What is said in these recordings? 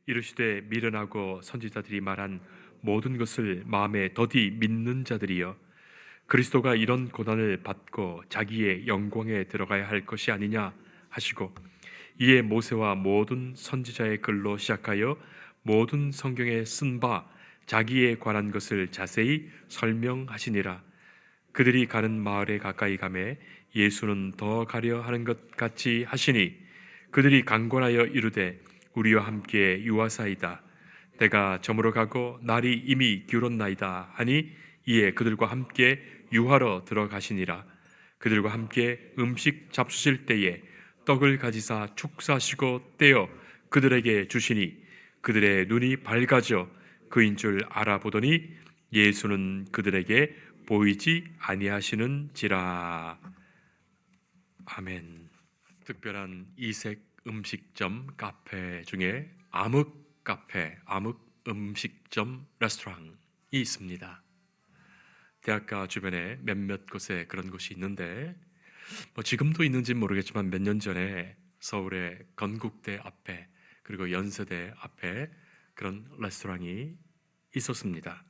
이르시되 미련하고 선지자들이 말한 모든 것을 마음에 더디 믿는 자들이여, 그리스도가 이런 고난을 받고 자기의 영광에 들어가야 할 것이 아니냐 하시고, 이에 모세와 모든 선지자의 글로 시작하여 모든 성경에 쓴 바 자기에 관한 것을 자세히 설명하시니라. 그들이 가는 마을에 가까이 가매 예수는 더 가려 하는 것 같이 하시니, 그들이 강권하여 이르되 우리와 함께 유하사이다. 때가 저물어 가고 날이 이미 기울었나이다 하니, 이에 그들과 함께 유하러 들어가시니라. 그들과 함께 음식 잡수실 때에 떡을 가지사 축사하시고 떼어 그들에게 주시니, 그들의 눈이 밝아져 그인 줄 알아보더니 예수는 그들에게 보이지 아니하시는지라. 아멘. 특별한 이색 음식점 카페 중에 암흑 카페, 암흑 음식점 레스토랑이 있습니다. 대학가 주변에 몇몇 곳에 그런 곳이 있는데, 지금도 있는지는 모르겠지만 몇 년 전에 서울의 건국대 앞에 그리고 연세대 앞에 그런 레스토랑이 있었습니다.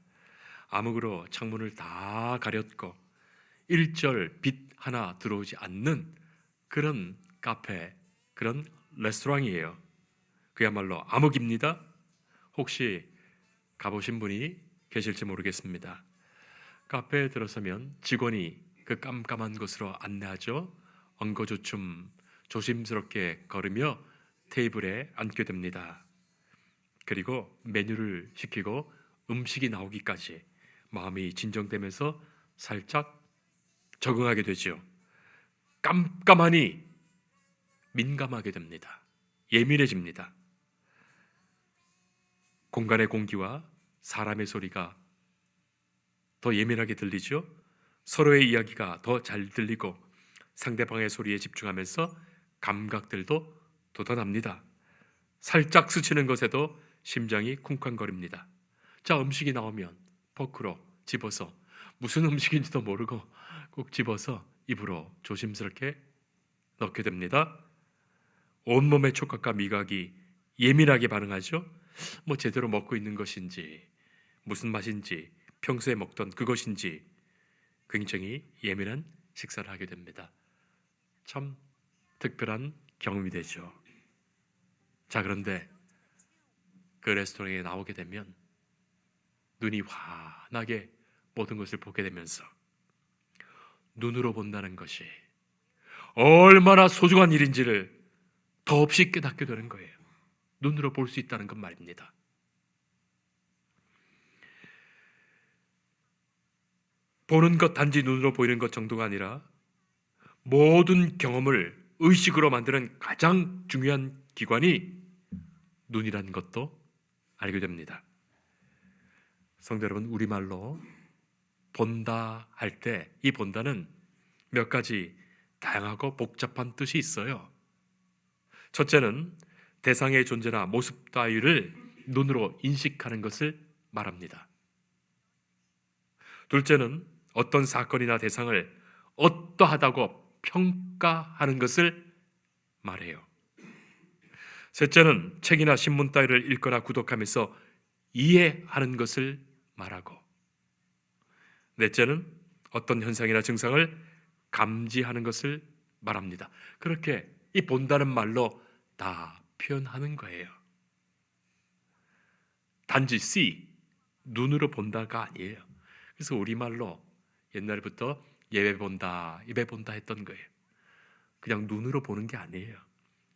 암흑으로 창문을 다 가렸고 일절 빛 하나 들어오지 않는 그런 카페, 그런 레스토랑이에요. 그야말로 암흑입니다. 혹시 가보신 분이 계실지 모르겠습니다. 카페에 들어서면 직원이 그 깜깜한 곳으로 안내하죠. 엉거주춤 조심스럽게 걸으며 테이블에 앉게 됩니다. 그리고 메뉴를 시키고 음식이 나오기까지 마음이 진정되면서 살짝 적응하게 되죠. 깜깜하니 민감하게 됩니다. 예민해집니다. 공간의 공기와 사람의 소리가 더 예민하게 들리죠. 서로의 이야기가 더 잘 들리고 상대방의 소리에 집중하면서 감각들도 돋아납니다. 살짝 스치는 것에도 심장이 쿵쾅거립니다. 자, 음식이 나오면 포크로 집어서, 무슨 음식인지도 모르고 꼭 집어서 입으로 조심스럽게 넣게 됩니다. 온몸의 촉각과 미각이 예민하게 반응하죠. 제대로 먹고 있는 것인지, 무슨 맛인지, 평소에 먹던 그것인지 굉장히 예민한 식사를 하게 됩니다. 참 특별한 경험이 되죠. 자, 그런데 그 레스토랑에 나오게 되면 눈이 환하게 모든 것을 보게 되면서 눈으로 본다는 것이 얼마나 소중한 일인지를 더없이 깨닫게 되는 거예요. 눈으로 볼 수 있다는 것 말입니다. 보는 것, 단지 눈으로 보이는 것 정도가 아니라 모든 경험을 의식으로 만드는 가장 중요한 기관이 눈이라는 것도 알게 됩니다. 성도 여러분, 우리말로 본다 할 때 이 본다는 몇 가지 다양하고 복잡한 뜻이 있어요. 첫째는 대상의 존재나 모습 따위를 눈으로 인식하는 것을 말합니다. 둘째는 어떤 사건이나 대상을 어떠하다고 평가하는 것을 말해요. 셋째는 책이나 신문 따위를 읽거나 구독하면서 이해하는 것을 말하고, 넷째는 어떤 현상이나 증상을 감지하는 것을 말합니다. 그렇게 이 본다는 말로 다 표현하는 거예요. 단지 see, 눈으로 본다가 아니에요. 그래서 우리말로 옛날부터 예배 본다, 예배 본다 했던 거예요. 그냥 눈으로 보는 게 아니에요.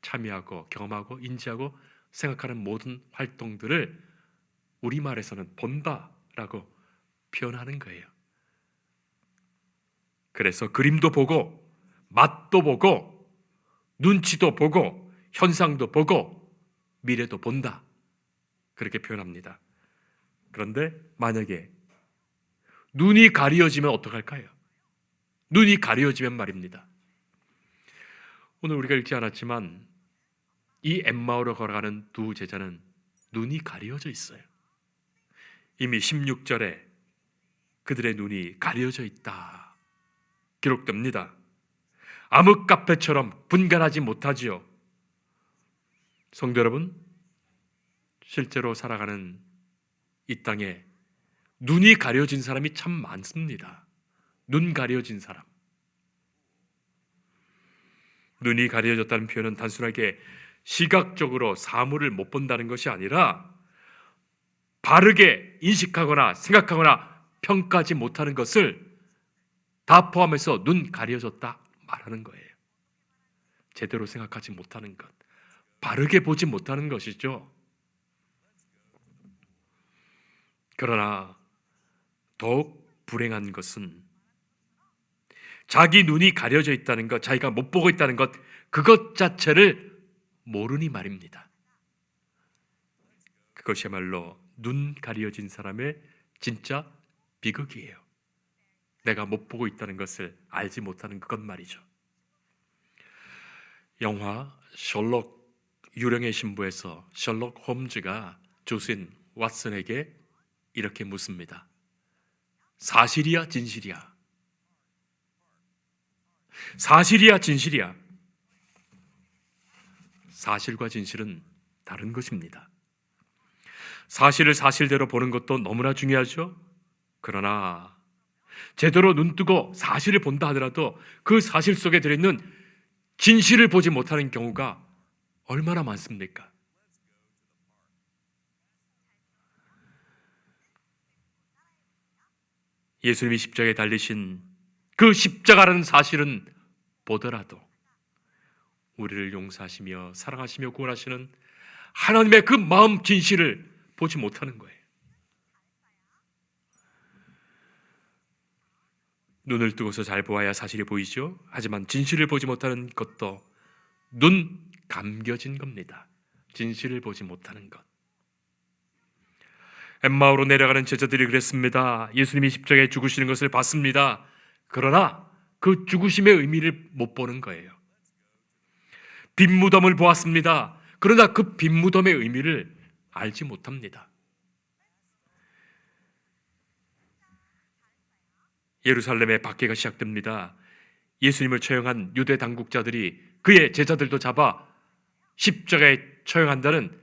참여하고 경험하고 인지하고 생각하는 모든 활동들을 우리말에서는 본다라고 표현하는 거예요. 그래서 그림도 보고 맛도 보고 눈치도 보고 현상도 보고 미래도 본다, 그렇게 표현합니다. 그런데 만약에 눈이 가려지면 어떡할까요? 눈이 가려지면 말입니다. 오늘 우리가 읽지 않았지만 이 엠마오로 걸어가는 두 제자는 눈이 가려져 있어요. 이미 16절에 그들의 눈이 가려져 있다 기록됩니다. 암흑카페처럼 분간하지 못하지요. 성도 여러분, 실제로 살아가는 이 땅에 눈이 가려진 사람이 참 많습니다. 눈 가려진 사람. 눈이 가려졌다는 표현은 단순하게 시각적으로 사물을 못 본다는 것이 아니라 바르게 인식하거나 생각하거나 평가하지 못하는 것을 다 포함해서 눈 가려졌다 말하는 거예요. 제대로 생각하지 못하는 것, 바르게 보지 못하는 것이죠. 그러나 더욱 불행한 것은 자기 눈이 가려져 있다는 것, 자기가 못 보고 있다는 것, 그것 자체를 모르니 말입니다. 그것이야말로 눈 가려진 사람의 진짜 비극이에요. 내가 못 보고 있다는 것을 알지 못하는 그것 말이죠. 영화 셜록 유령의 신부에서 셜록 홈즈가 조수인 왓슨에게 이렇게 묻습니다. 사실이야 진실이야? 사실이야 진실이야? 사실과 진실은 다른 것입니다. 사실을 사실대로 보는 것도 너무나 중요하죠. 그러나 제대로 눈뜨고 사실을 본다 하더라도 그 사실 속에 들어있는 진실을 보지 못하는 경우가 얼마나 많습니까? 예수님이 십자가에 달리신 그 십자가라는 사실은 보더라도 우리를 용서하시며 사랑하시며 구원하시는 하나님의 그 마음 진실을 보지 못하는 거예요. 눈을 뜨고서 잘 보아야 사실이 보이죠. 하지만 진실을 보지 못하는 것도 눈 감겨진 겁니다. 진실을 보지 못하는 것. 엠마오로 내려가는 제자들이 그랬습니다. 예수님이 십자가에 죽으시는 것을 봤습니다. 그러나 그 죽으심의 의미를 못 보는 거예요. 빈 무덤을 보았습니다. 그러나 그 빈 무덤의 의미를 알지 못합니다. 예루살렘의 박해가 시작됩니다. 예수님을 처형한 유대 당국자들이 그의 제자들도 잡아 십자가에 처형한다는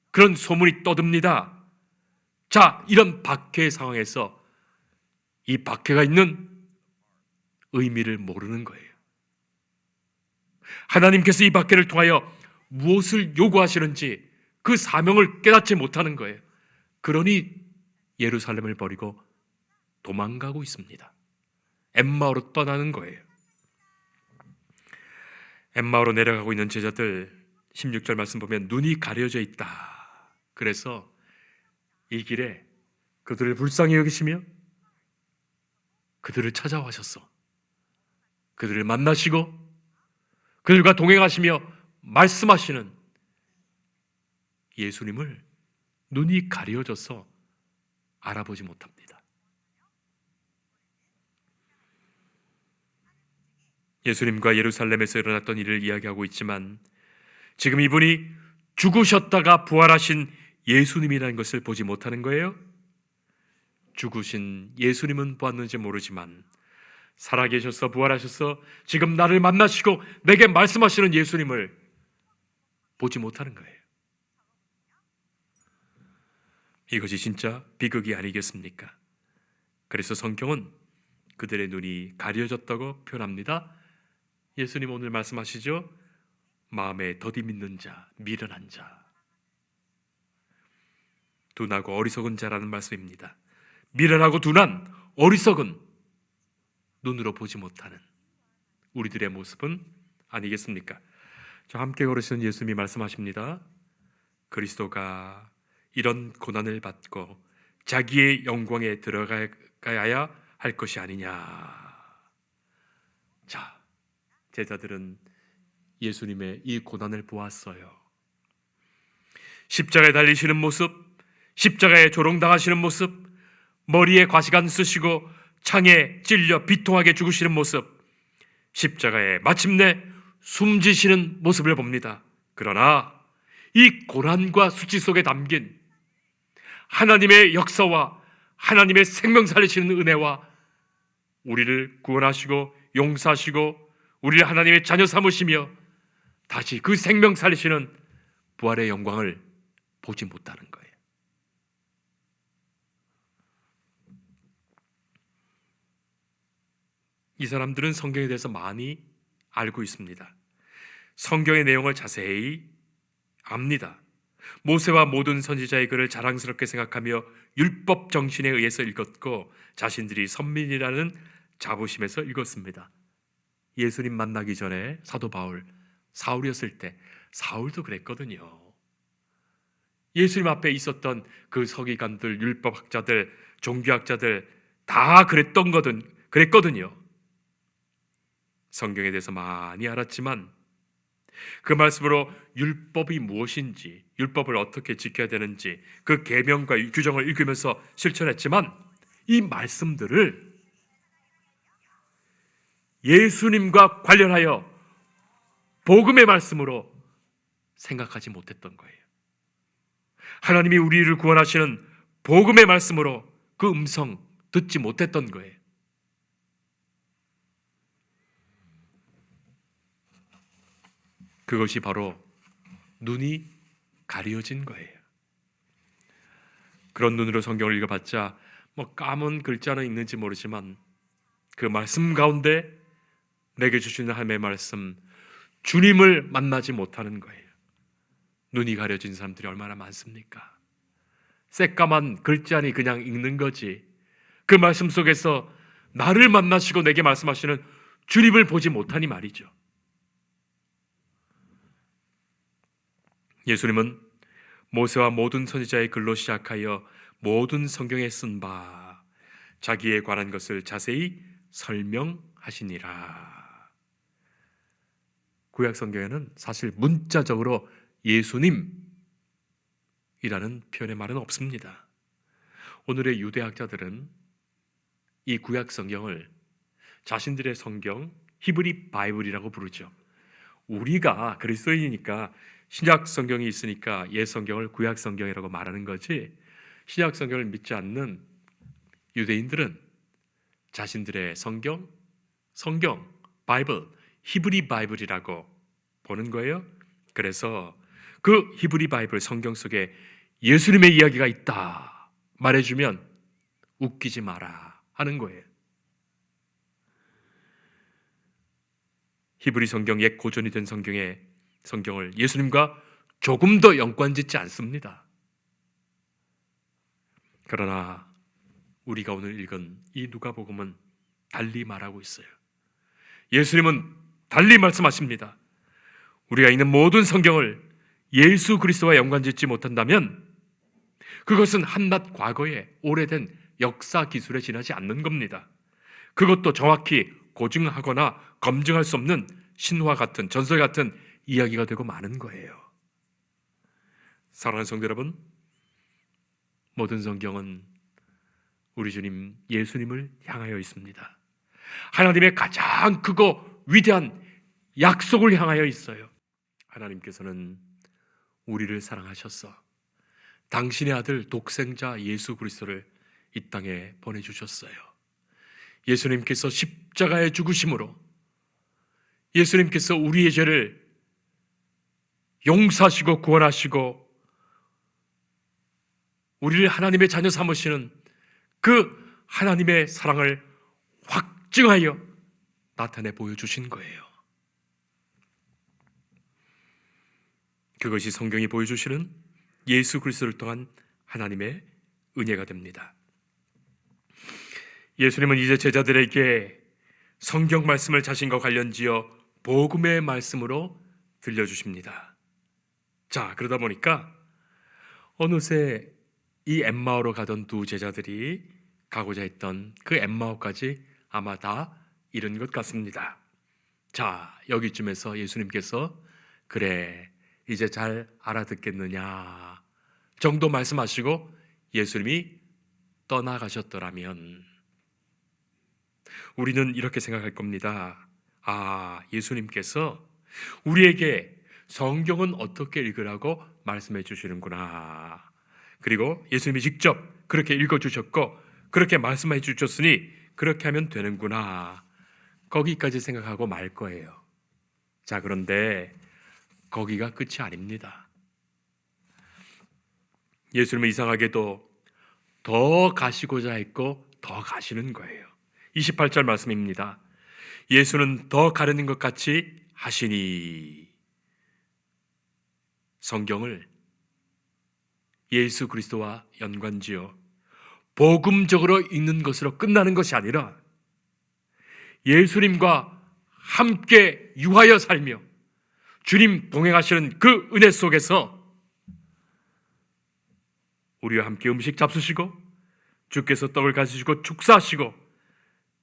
그런 소문이 떠듭니다. 자, 이런 박해 상황에서 이 박해가 있는 의미를 모르는 거예요. 하나님께서 이 박해를 통하여 무엇을 요구하시는지 그 사명을 깨닫지 못하는 거예요. 그러니 예루살렘을 버리고 도망가고 있습니다. 엠마오로 떠나는 거예요. 엠마오로 내려가고 있는 제자들 16절 말씀 보면 눈이 가려져 있다. 그래서 이 길에 그들을 불쌍히 여기시며 그들을 찾아와셨어. 그들을 만나시고 그들과 동행하시며 말씀하시는 예수님을 눈이 가려져서 알아보지 못합니다. 예수님과 예루살렘에서 일어났던 일을 이야기하고 있지만 지금 이분이 죽으셨다가 부활하신 예수님이라는 것을 보지 못하는 거예요. 죽으신 예수님은 보았는지 모르지만 살아계셔서 부활하셔서 지금 나를 만나시고 내게 말씀하시는 예수님을 보지 못하는 거예요. 이것이 진짜 비극이 아니겠습니까? 그래서 성경은 그들의 눈이 가려졌다고 표현합니다. 예수님 오늘 말씀하시죠. 마음에 더디 믿는 자, 미련한 자. 둔하고 어리석은 자라는 말씀입니다. 미련하고 둔한 어리석은 눈으로 보지 못하는 우리들의 모습은 아니겠습니까? 저 함께 걸으시는 예수님이 말씀하십니다. 그리스도가 이런 고난을 받고 자기의 영광에 들어가야 할 것이 아니냐. 자, 제자들은 예수님의 이 고난을 보았어요. 십자가에 달리시는 모습, 십자가에 조롱당하시는 모습, 머리에 과시관 쓰시고 창에 찔려 비통하게 죽으시는 모습, 십자가에 마침내 숨지시는 모습을 봅니다. 그러나 이 고난과 수치 속에 담긴 하나님의 역사와 하나님의 생명 살리시는 은혜와 우리를 구원하시고 용서하시고 우리를 하나님의 자녀 삼으시며 다시 그 생명 살리시는 부활의 영광을 보지 못하는 거예요. 이 사람들은 성경에 대해서 많이 알고 있습니다. 성경의 내용을 자세히 압니다. 모세와 모든 선지자의 글을 자랑스럽게 생각하며 율법 정신에 의해서 읽었고 자신들이 선민이라는 자부심에서 읽었습니다. 예수님 만나기 전에 사도 바울, 사울이었을 때 사울도 그랬거든요. 예수님 앞에 있었던 그 서기관들, 율법학자들, 종교학자들 다 그랬거든요. 성경에 대해서 많이 알았지만 그 말씀으로 율법이 무엇인지, 율법을 어떻게 지켜야 되는지 그 계명과 규정을 읽으면서 실천했지만 이 말씀들을 예수님과 관련하여 복음의 말씀으로 생각하지 못했던 거예요. 하나님이 우리를 구원하시는 복음의 말씀으로 그 음성 듣지 못했던 거예요. 그것이 바로 눈이 가려진 거예요. 그런 눈으로 성경을 읽어봤자 까문 글자는 있는지 모르지만 그 말씀 가운데 내게 주시는 하나님의 말씀, 주님을 만나지 못하는 거예요. 눈이 가려진 사람들이 얼마나 많습니까? 새까만 글자니 그냥 읽는 거지. 그 말씀 속에서 나를 만나시고 내게 말씀하시는 주님을 보지 못하니 말이죠. 예수님은 모세와 모든 선지자의 글로 시작하여 모든 성경에 쓴 바 자기에 관한 것을 자세히 설명하시니라. 구약 성경에는 사실 문자적으로 예수님이라는 표현의 말은 없습니다. 오늘의 유대학자들은 이 구약 성경을 자신들의 성경 히브리 바이블이라고 부르죠. 우리가 그리스도인이니까 신약 성경이 있으니까 옛 성경을 구약 성경이라고 말하는 거지, 신약 성경을 믿지 않는 유대인들은 자신들의 성경, 바이블, 히브리 바이블이라고 보는 거예요. 그래서 그 히브리 바이블 성경 속에 예수님의 이야기가 있다 말해주면 웃기지 마라 하는 거예요. 히브리 성경, 옛 고전이 된 성경을 예수님과 조금 더 연관짓지 않습니다. 그러나 우리가 오늘 읽은 이 누가복음은 달리 말하고 있어요. 예수님은 달리 말씀하십니다. 우리가 읽는 모든 성경을 예수 그리스도와 연관짓지 못한다면 그것은 한낱 과거의 오래된 역사 기술에 지나지 않는 겁니다. 그것도 정확히 고증하거나 검증할 수 없는 신화 같은, 전설 같은 이야기가 되고 마는 거예요. 사랑하는 성도 여러분, 모든 성경은 우리 주님 예수님을 향하여 있습니다. 하나님의 가장 크고 위대한 약속을 향하여 있어요. 하나님께서는 우리를 사랑하셔서 당신의 아들 독생자 예수 그리스도를 이 땅에 보내주셨어요. 예수님께서 십자가에 죽으심으로 예수님께서 우리의 죄를 용서하시고 구원하시고 우리를 하나님의 자녀 삼으시는 그 하나님의 사랑을 확증하여 나타내 보여주신 거예요. 그것이 성경이 보여주시는 예수 그리스도를 통한 하나님의 은혜가 됩니다. 예수님은 이제 제자들에게 성경 말씀을 자신과 관련지어 복음의 말씀으로 들려주십니다. 자, 그러다 보니까 어느새 이 엠마오로 가던 두 제자들이 가고자 했던 그 엠마오까지 아마 다 이른 것 같습니다. 자, 여기쯤에서 예수님께서 그래, 이제 잘 알아듣겠느냐 정도 말씀하시고 예수님이 떠나가셨더라면 우리는 이렇게 생각할 겁니다. 아, 예수님께서 우리에게 성경은 어떻게 읽으라고 말씀해 주시는구나. 그리고 예수님이 직접 그렇게 읽어주셨고 그렇게 말씀해 주셨으니 그렇게 하면 되는구나. 거기까지 생각하고 말 거예요. 자, 그런데 거기가 끝이 아닙니다. 예수님은 이상하게도 더 가시고자 했고 더 가시는 거예요. 28절 말씀입니다. 예수는 더 가려는 것 같이 하시니. 성경을 예수 그리스도와 연관지어 복음적으로 읽는 것으로 끝나는 것이 아니라 예수님과 함께 유하여 살며 주님 동행하시는 그 은혜 속에서 우리와 함께 음식 잡수시고 주께서 떡을 가지시고 축사하시고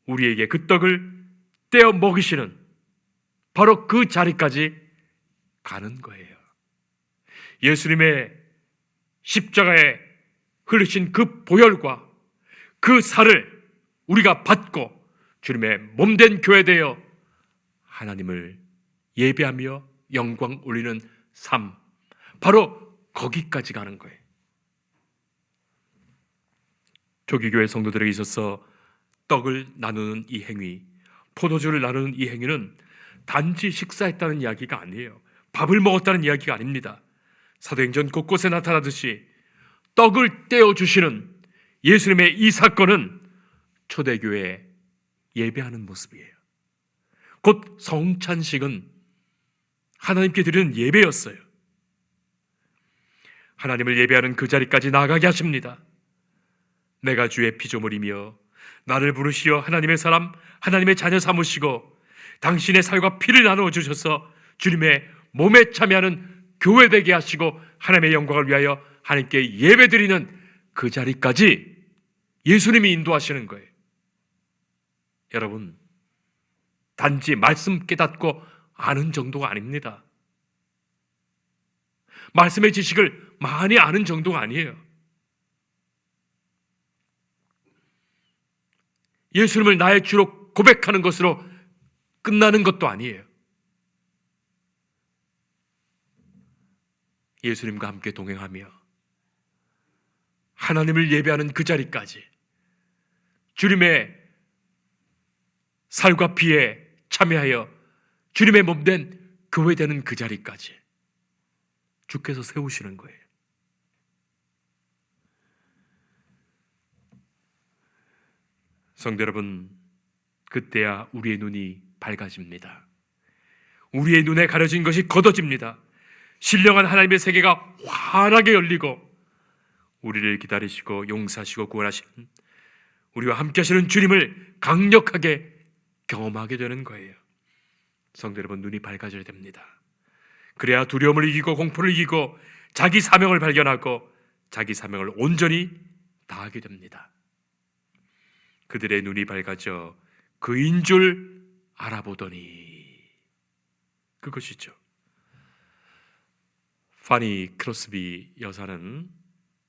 우리에게 그 떡을 떼어 먹이시는 바로 그 자리까지 가는 거예요. 예수님의 십자가에 흘리신 그 보혈과 그 살을 우리가 받고 주님의 몸된 교회되어 하나님을 예배하며 영광 올리는 삶, 바로 거기까지 가는 거예요. 조기교회 성도들에게 있어서 떡을 나누는 이 행위, 포도주를 나누는 이 행위는 단지 식사했다는 이야기가 아니에요. 밥을 먹었다는 이야기가 아닙니다. 사도행전 곳곳에 나타나듯이 떡을 떼어주시는 예수님의 이 사건은 초대교회에 예배하는 모습이에요. 곧 성찬식은 하나님께 드리는 예배였어요. 하나님을 예배하는 그 자리까지 나아가게 하십니다. 내가 주의 피조물이며 나를 부르시어 하나님의 사람, 하나님의 자녀 삼으시고 당신의 살과 피를 나누어 주셔서 주님의 몸에 참여하는 교회 되게 하시고 하나님의 영광을 위하여 하나님께 예배드리는 그 자리까지 예수님이 인도하시는 거예요. 여러분, 단지 말씀 깨닫고 아는 정도가 아닙니다. 말씀의 지식을 많이 아는 정도가 아니에요. 예수님을 나의 주로 고백하는 것으로 끝나는 것도 아니에요. 예수님과 함께 동행하며 하나님을 예배하는 그 자리까지, 주님의 살과 피에 참여하여 주님의 몸된 교회 되는 그 자리까지 주께서 세우시는 거예요. 성도 여러분, 그때야 우리의 눈이 밝아집니다. 우리의 눈에 가려진 것이 걷어집니다. 신령한 하나님의 세계가 환하게 열리고 우리를 기다리시고 용서하시고 구원하시는 우리와 함께 하시는 주님을 강력하게 경험하게 되는 거예요. 성도 여러분, 눈이 밝아져야 됩니다. 그래야 두려움을 이기고 공포를 이기고 자기 사명을 발견하고 자기 사명을 온전히 다하게 됩니다. 그들의 눈이 밝아져 그인 줄 알아보더니, 그것이죠. 파니 크로스비 여사는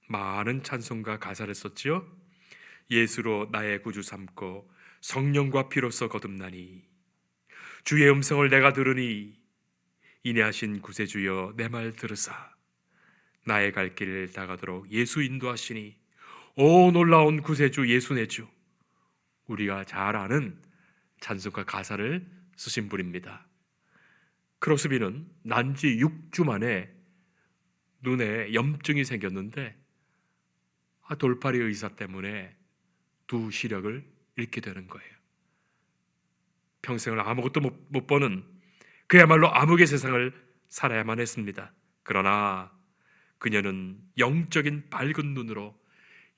많은 찬송가 가사를 썼지요. 예수로 나의 구주 삼고 성령과 피로써 거듭나니 주의 음성을 내가 들으니 인내하신 구세주여 내 말 들으사 나의 갈 길을 다가도록 예수 인도하시니 오 놀라운 구세주 예수 내 주. 우리가 잘 아는 찬송가 가사를 쓰신 분입니다. 크로스비는 난지 6주 만에 눈에 염증이 생겼는데 돌팔이 의사 때문에 두 시력을 잃게 되는 거예요. 평생을 아무것도 못 보는 그야말로 암흑의 세상을 살아야만 했습니다. 그러나 그녀는 영적인 밝은 눈으로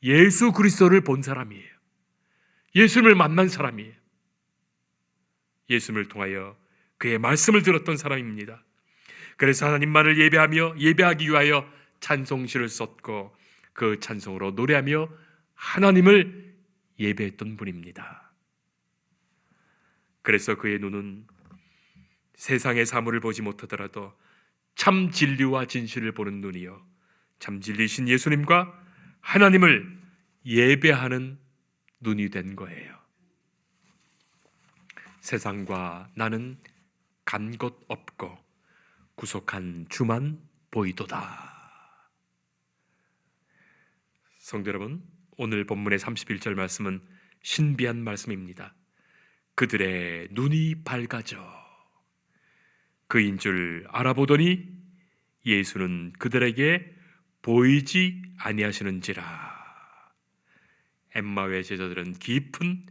예수 그리스도를 본 사람이에요. 예수님을 만난 사람이에요. 예수님을 통하여 그의 말씀을 들었던 사람입니다. 그래서 하나님만을 예배하며 예배하기 위하여 찬송시를 썼고 그 찬송으로 노래하며 하나님을 예배했던 분입니다. 그래서 그의 눈은 세상의 사물을 보지 못하더라도 참 진리와 진실을 보는 눈이요 참 진리신 예수님과 하나님을 예배하는 눈이 된 거예요. 세상과 나는 간 곳 없고 구속한 주만 보이도다. 성도 여러분, 오늘 본문의 31절 말씀은 신비한 말씀입니다. 그들의 눈이 밝아져 그인 줄 알아보더니 예수는 그들에게 보이지 아니하시는지라. 엠마오의 제자들은 깊은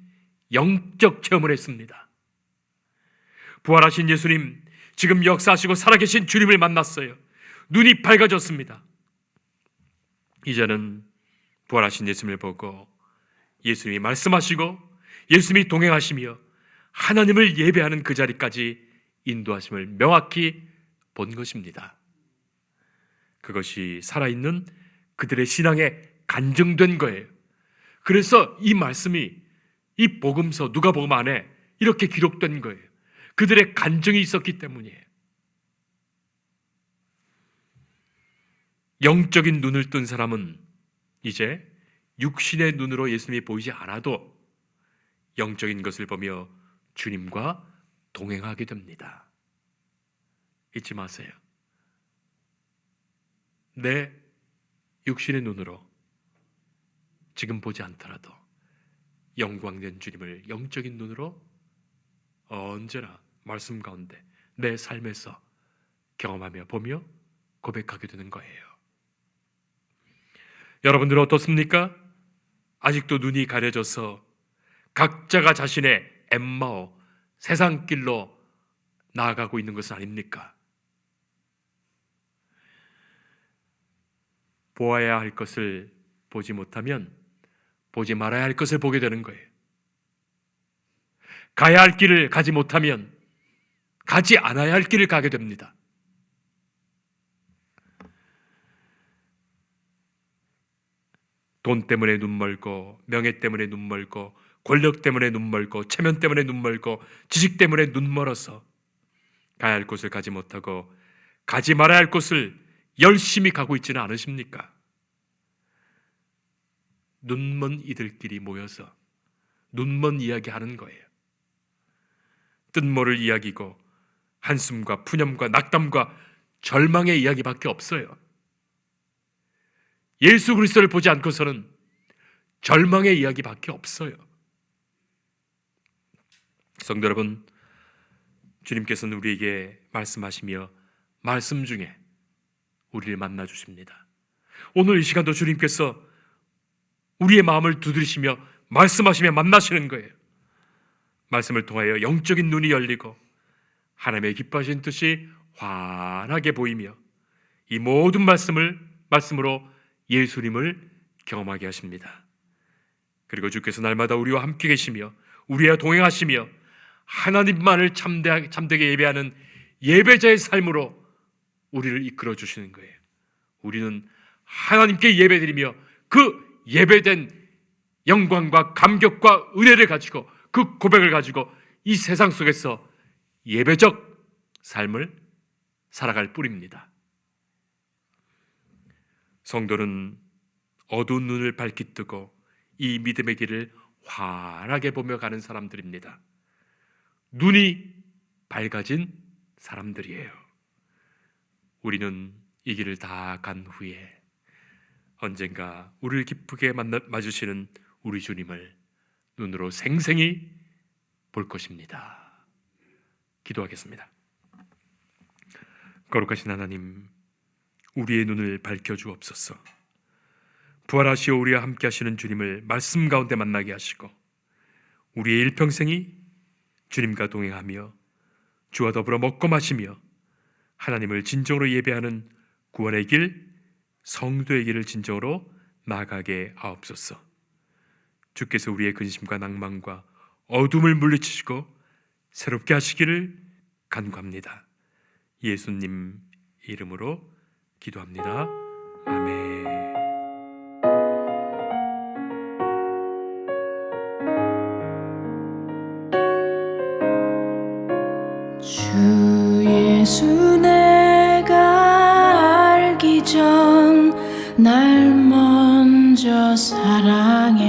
영적 체험을 했습니다. 부활하신 예수님, 지금 역사하시고 살아계신 주님을 만났어요. 눈이 밝아졌습니다. 이제는 부활하신 예수님을 보고 예수님이 말씀하시고 예수님이 동행하시며 하나님을 예배하는 그 자리까지 인도하심을 명확히 본 것입니다. 그것이 살아있는 그들의 신앙에 간증된 거예요. 그래서 이 말씀이 이 복음서 누가복음 안에 이렇게 기록된 거예요. 그들의 간증이 있었기 때문이에요. 영적인 눈을 뜬 사람은 이제 육신의 눈으로 예수님이 보이지 않아도 영적인 것을 보며 주님과 동행하게 됩니다. 잊지 마세요. 내 육신의 눈으로 지금 보지 않더라도 영광된 주님을 영적인 눈으로 언제나 말씀 가운데 내 삶에서 경험하며 보며 고백하게 되는 거예요. 여러분들은 어떻습니까? 아직도 눈이 가려져서 각자가 자신의 엠마오 세상길로 나아가고 있는 것은 아닙니까? 보아야 할 것을 보지 못하면 보지 말아야 할 것을 보게 되는 거예요. 가야 할 길을 가지 못하면 가지 않아야 할 길을 가게 됩니다. 돈 때문에 눈 멀고, 명예 때문에 눈 멀고, 권력 때문에 눈 멀고, 체면 때문에 눈 멀고, 지식 때문에 눈 멀어서 가야 할 곳을 가지 못하고 가지 말아야 할 곳을 열심히 가고 있지는 않으십니까? 눈먼 이들끼리 모여서 눈먼 이야기하는 거예요. 뜻모를 이야기고 한숨과 푸념과 낙담과 절망의 이야기밖에 없어요. 예수 그리스도를 보지 않고서는 절망의 이야기밖에 없어요. 성도 여러분, 주님께서는 우리에게 말씀하시며 말씀 중에 우리를 만나 주십니다. 오늘 이 시간도 주님께서 우리의 마음을 두드리시며 말씀하시며 만나시는 거예요. 말씀을 통하여 영적인 눈이 열리고 하나님의 기뻐하신 뜻이 환하게 보이며 이 모든 말씀으로 예수님을 경험하게 하십니다. 그리고 주께서 날마다 우리와 함께 계시며 우리와 동행하시며 하나님만을 참되게 예배하는 예배자의 삶으로 우리를 이끌어 주시는 거예요. 우리는 하나님께 예배드리며 그 예배된 영광과 감격과 은혜를 가지고 그 고백을 가지고 이 세상 속에서 예배적 삶을 살아갈 뿐입니다. 성도는 어두운 눈을 밝히 뜨고 이 믿음의 길을 환하게 보며 가는 사람들입니다. 눈이 밝아진 사람들이에요. 우리는 이 길을 다 간 후에 언젠가 우리를 기쁘게 맞으시는 우리 주님을 눈으로 생생히 볼 것입니다. 기도하겠습니다. 거룩하신 하나님, 우리의 눈을 밝혀주옵소서. 부활하시어 우리와 함께 하시는 주님을 말씀 가운데 만나게 하시고 우리의 일평생이 주님과 동행하며 주와 더불어 먹고 마시며 하나님을 진정으로 예배하는 구원의 길, 성도의 길을 진정으로 나아가게 하옵소서. 주께서 우리의 근심과 낭만과 어둠을 물리치시고 새롭게 하시기를 간구합니다. 예수님 이름으로 기도합니다. 아멘. 주 예수 내가 알기 전 날 먼저 사랑했네.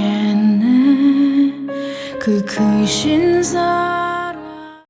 그 크신 사랑